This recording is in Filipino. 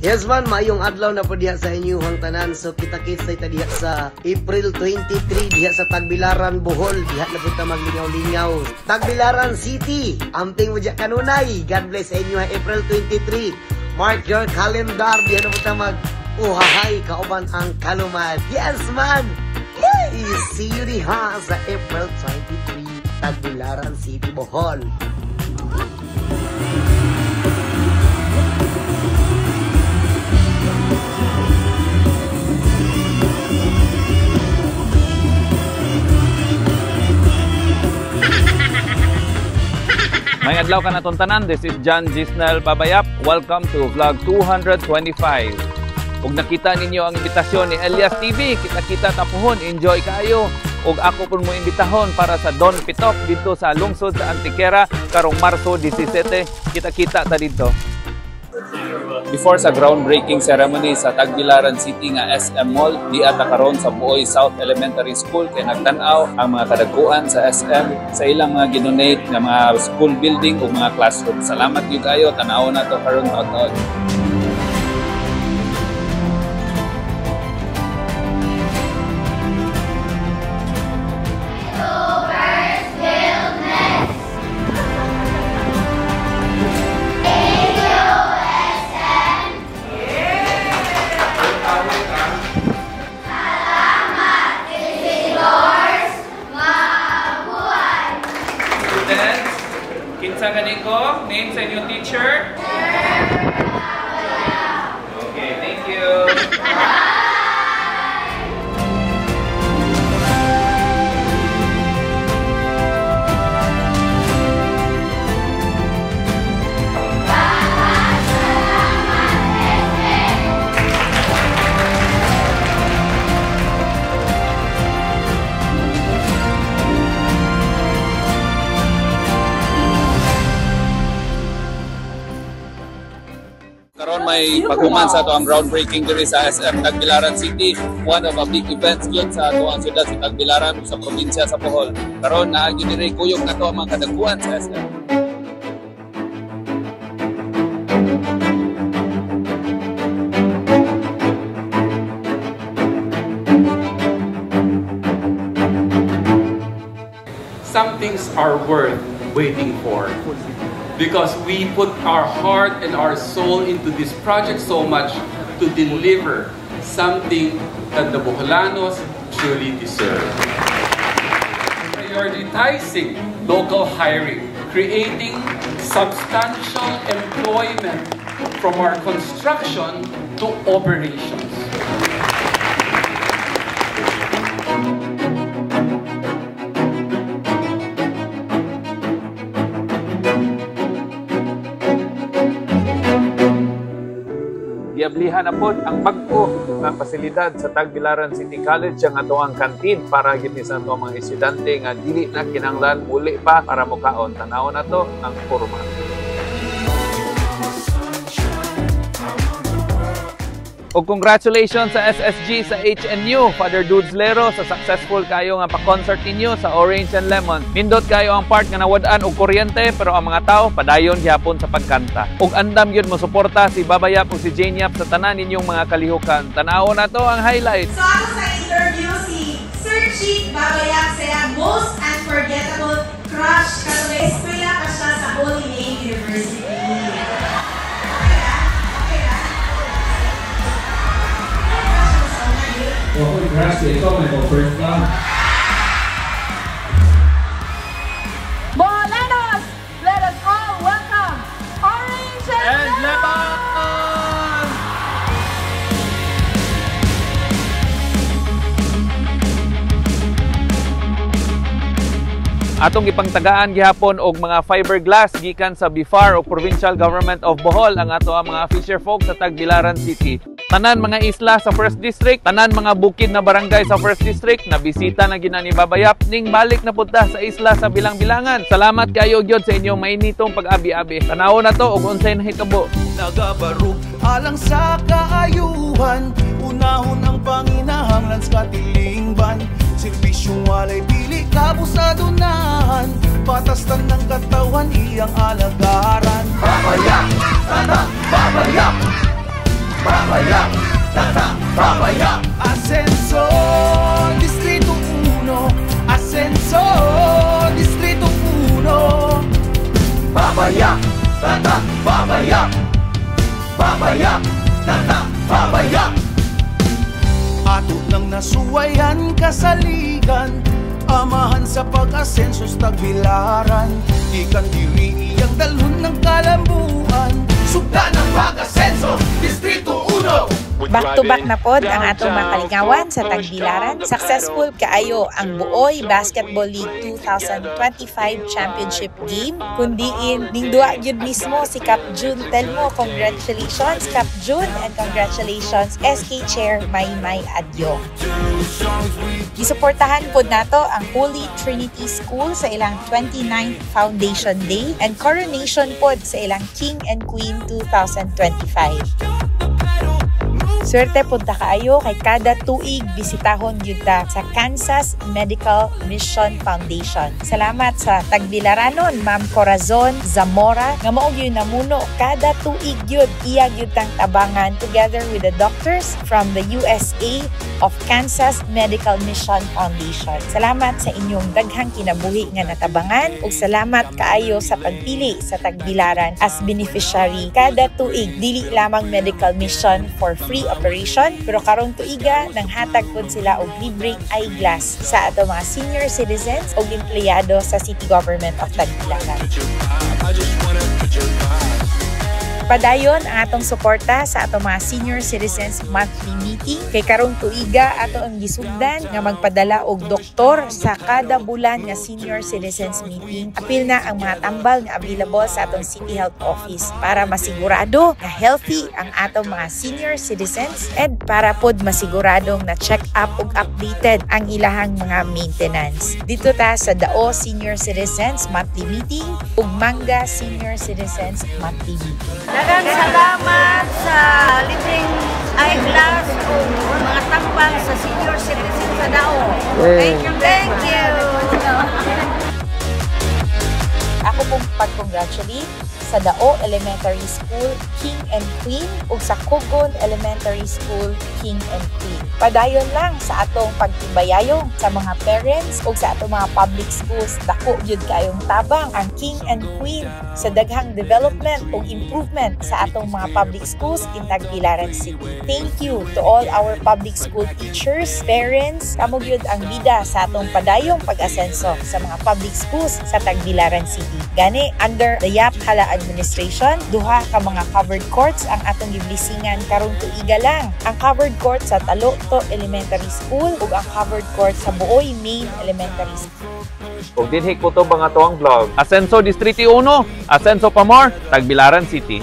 Yes man, maayong adlaw na po diha sa inyong tanan. So kita-kits sa diha sa April 23 diha sa Tagbilaran, Bohol. Diha na po ta maglingaw-lingaw. Tagbilaran City, amping mo diya kanunay. God bless sa inyo April 23. Mark your calendar. Diha na po ta uhahay kauban ang kaluman. Yes man! Yay! See you diha sa April 23, Tagbilaran City, Bohol. May adlaw ka na tanan. This is John Gisnel Babayap. Welcome to vlog 225. Ug nakita ninyo ang imbitasyon ni Elias TV, kita-kita tapuhon, enjoy kayo. Ug ako pun mo imbitahon para sa Don Pitop dito sa lungsod sa Antiquera karong Marso 17. Kita-kita ta dito. Before sa groundbreaking ceremony sa Tagbilaran City nga SM Mall, di ata karon sa Buoy South Elementary School kay nagtan-aw ang mga kadagkuan sa SM sa ilang mga ginonate nga mga school building o mga classroom. Salamat gyud kayo, tan-aw na to karon taud-taud. Kinsa ganiko? Name sa inyong teacher? Okay, thank you. Karon may paghuman sa ato ang groundbreaking diri sa SM Tagbilaran City, one of a big events gyud sa ato ang siyudad sa Tagbilaran sa probinsya sa Bohol. Karon naagyo diri kuyog nato ang mga kadagkuan sa SM. Some things are worth waiting for. Because we put our heart and our soul into this project so much to deliver something that the Boholanos truly deserve. Prioritizing local hiring, creating substantial employment from our construction to operations. Giablihan na po ang bagko ng pasilidad sa Tagbilaran City College ang atoang kantin para gini sa ato mga estudyante nga dili na kinahanglan muli pa para mukaon. Tanaw na to ang forma. O congratulations sa SSG sa HNU, Father Dudes Lero, sa successful kayo nga pa-concert ninyo sa Orange and Lemon. Nindot kayo ang part nga nawad-an og kuryente, pero ang mga tao padayon gyapon sa pagkanta. Ug andam gyud mo suporta si Babayap ug si Janiap sa tanan ninyong mga kalihukan. Tanaw na to ang highlights. So ako sa interview si Sir Chief Babayap sa most unforgettable crush katong eskwela pa siya sa Holy Name University. Holy gracias, ito may first time. Boholanos, let us all welcome Orange and Lemon! Atong ipangtagaan gihapon og mga fiberglass gikan sa BIFAR o Provincial Government of Bohol ang ato ang mga fisher folk sa Tagbilaran City. Tanan mga isla sa 1st District, tanan mga bukid na barangay sa 1st District, nabisita na gina ni Babayap ning balik na punta sa isla sa bilang-bilangan. Salamat kayo gyud sa inyong mainitong pag-abi-abi. Tanaw na to og unsay nahitabo. Nagabarug alang sa kaayuhan, unahon ang panginahanglan sa katilingban. Serbisyong walay pili kabusadunahan, patastan ng katawan iyang alagaran. Babayap! Tata! Babayap! Babayak, Babayak. Asenso, Distrito 1. Asenso, Distrito 1. Babayak, Babayak. Babayak, Babayak. Ato nang nasuwayan kasaligan, amahan sa pag-asenso sa Tagbilaran. Ikan diri iyang dalhon ng kalambuan. Sugda ng pag-asenso, Distrito 1. Back-to-back na pod ang atong makalingawan sa Tagbilaran. Successful kaayo ang Buoy Basketball League 2025 Championship Game. Kundiin, ningdua yun mismo si Cap June Telmo. Congratulations, Cap June, and congratulations, SK Chair Maymay Adyo. Gisuportahan pod nato ang Holy Trinity School sa ilang 29th Foundation Day and coronation pod sa ilang King and Queen 2025. Swerte punta kaayo kay kada tuig bisitahon gyud ta sa Kansas Medical Mission Foundation. Salamat sa Tagbilaranon, Ma'am Corazon Zamora, nga mao gyud namuno kada tuig gyud iya gyud tang tabangan together with the doctors from the USA of Kansas Medical Mission Foundation. Salamat sa inyong daghang kinabuhi nga natabangan ug salamat kaayo sa pagpili sa Tagbilaran as beneficiary kada tuig. Dili lamang medical mission for free operation, pero karong tuiga nang hatag pod sila og libreng eyeglass sa ato mga senior citizens o empleyado sa City Government of Tagbilaran. Padayon ang atong suporta sa atong mga senior citizens monthly meeting. Kay karong tuiga ato ang gisugdan nga magpadala og doktor sa kada bulan nga senior citizens meeting. Apil na ang mga tambal nga available sa atong City Health Office para masigurado na healthy ang atong mga senior citizens and para pod masiguradong na check up ug updated ang ilahang mga maintenance. Dito ta sa Dao Senior Citizens monthly meeting ug Manga Senior Citizens monthly meeting. Daghang salamat sa libreng eyeglass o mga tambal sa senior citizen sa Dao. Thank you. Thank you. Ako pong pag-congratulate sa Dao Elementary School King and Queen ug sa Kugon Elementary School King and Queen. Padayon lang sa atong pagtibayayong sa mga parents ug sa atong mga public schools. Dako gyud kayong tabang ang King and Queen sa daghang development ug improvement sa atong mga public schools in Tagbilaran City. Thank you to all our public school teachers, parents, kamo gyud ang bida sa atong padayong pag-asenso sa mga public schools sa Tagbilaran City. Gani under the Yap Hala Administration, duha ka mga covered courts ang atong giblisingan karong tuiga lang. Ang covered court sa Taloto Elementary School ug ang covered court sa Buoy Main Elementary School. Ug dinhi ko to mga tuwang vlog. Asenso Distrito 1, Asenso Pamor, Tagbilaran City.